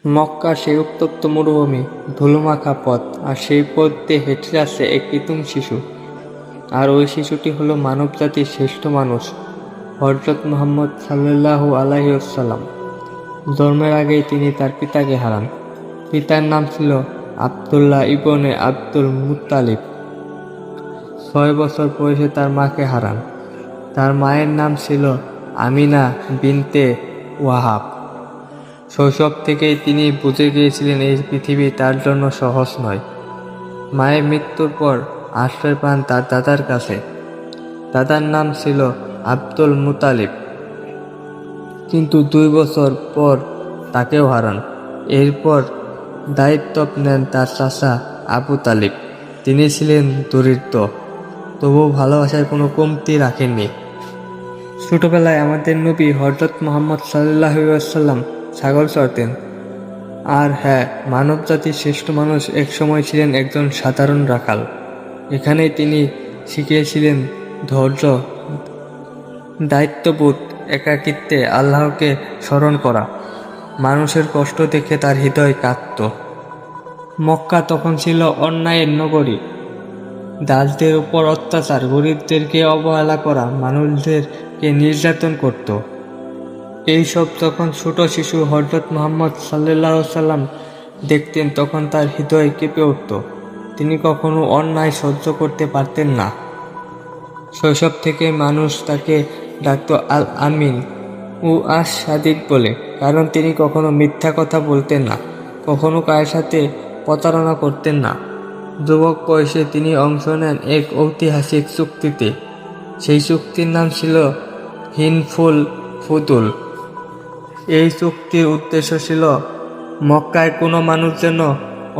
মক্কা সেই উত্তপ্ত মরুভূমি, ধুলোমাখা পথ, আর সেই পথ দিয়ে হেঁটে যাচ্ছে এক ইতুম শিশু। আর ওই শিশুটি হলো মানবজাতির শ্রেষ্ঠ মানুষ, হযরত মুহাম্মদ সাল্লাল্লাহু আলাইহি ওয়াসাল্লাম। জন্মের আগেই তিনি তার পিতাকে হারান। পিতার নাম ছিল আব্দুল্লাহ ইবনে আব্দুল মুত্তালিব। 6 বছর বয়সে তার মাকে হারান। তার মায়ের নাম ছিল আমিনা বিনতে ওয়াহাব। শৈশব থেকেই তিনি বুঝে গিয়েছিলেন এই পৃথিবী তার জন্য সহজ নয়। মায়ের মৃত্যুর পর আশ্রয় পান তার দাদার কাছে। দাদার নাম ছিল আব্দুল মুতালিব, কিন্তু 2 বছর পর তাকেও হারান। এরপর দায়িত্ব নেন তার চাচা আবু তালিব। তিনি ছিলেন দরিদ্র, তবুও ভালোবাসার কোনো কমতি রাখেননি। ছোটবেলায় আমাদের নবী হযরত মুহাম্মদ সাল্লাল্লাহু আলাইহি ওয়াসাল্লাম ছাগল চড়তেন। আর হ্যাঁ, মানবজাতির শ্রেষ্ঠ মানুষ একসময় ছিলেন একজন সাধারণ রাখাল। এখানেই তিনি শিখিয়েছিলেন ধৈর্য, দায়িত্ববোধ, একাকিত্বে আল্লাহকে স্মরণ করা। মানুষের কষ্ট দেখে তার হৃদয় কাঁদত। মক্কা তখন ছিল অন্যায়ের নগরী। দাসদের উপর অত্যাচার, গরিবদেরকে অবহেলা করা, মানুষদেরকে নির্যাতন করত। এইসব যখন ছোট শিশু হযরত মুহাম্মদ সাল্লাল্লাহু আলাইহি ওয়াসাল্লাম দেখতেন, তখন তার হৃদয় কেঁপে উঠত। তিনি কখনো অন্যায় সহ্য করতে পারতেন না। শৈশব থেকে মানুষ তাকে ডাকত আল আমিন ও আশ সাদিক বলে, কারণ তিনি কখনো মিথ্যা কথা বলতেন না, কখনো কারোর সাথে প্রতারণা করতেন না। যুবক বয়সে তিনি অংশ নেন এক ঐতিহাসিক চুক্তিতে। সেই চুক্তির নাম ছিল হিলফুল ফুতুল। এই চুক্তির উদ্দেশ্য ছিল মক্কায় কোনো মানুষ যেন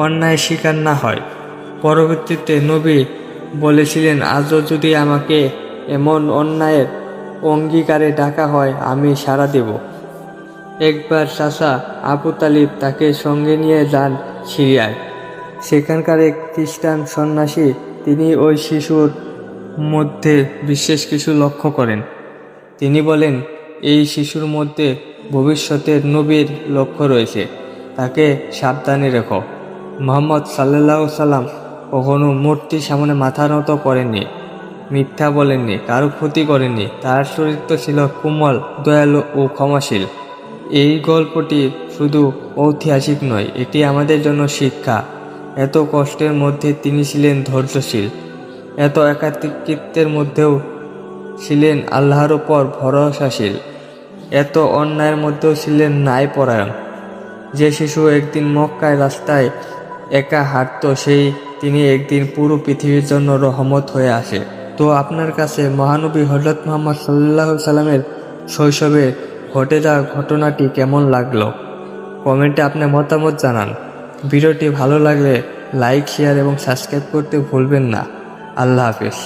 অন্যায় শিকার না হয়। পরবর্তীতে নবী বলেছিলেন, আজও যদি আমাকে এমন অন্যায়ের অঙ্গীকারে ডাকা হয়, আমি সাড়া দেব। একবার চাচা আবু তালিব তাকে সঙ্গে নিয়ে যান সিরিয়ায়। সেখানকার এক খ্রিস্টান সন্ন্যাসী, তিনি ওই শিশুর মধ্যে বিশেষ কিছু লক্ষ্য করেন। তিনি বলেন, এই শিশুর মধ্যে ভবিষ্যতের নবীর লক্ষ্য রয়েছে, তাকে সাবধানে রেখো। মুহাম্মদ সাল্লাল্লাহু আলাইহি ওয়াসাল্লাম কখনো মূর্তির সামনে মাথা নত করেননি, মিথ্যা বলেননি, কারো ক্ষতি করেননি। তার চরিত্র ছিল কোমল, দয়ালু ও ক্ষমাশীল। এই গল্পটি শুধু ঐতিহাসিক নয়, এটি আমাদের জন্য শিক্ষা। এত কষ্টের মধ্যে তিনি ছিলেন ধৈর্যশীল, এত একাকিত্বের মধ্যেও ছিলেন আল্লাহর উপর ভরসাশীল, এত অন্যায়ের মধ্যেও ছিলেন ন্যায়পরায়ণ। যে শিশু একদিন মক্কায় রাস্তায় একা হাঁটত, তিনি একদিন পুরো পৃথিবীর জন্য রহমত হয়ে আসে। তো আপনার কাছে মহানবী হযরত মুহাম্মদ সাল্লাল্লাহু আলাইহি সাল্লামের শৈশবে ঘটে যাওয়া ঘটনাটি কেমন লাগলো? কমেন্টে আপনার মতামত জানান। ভিডিওটি ভালো লাগলে লাইক, শেয়ার এবং সাবস্ক্রাইব করতে ভুলবেন না। আল্লাহ হাফেজ।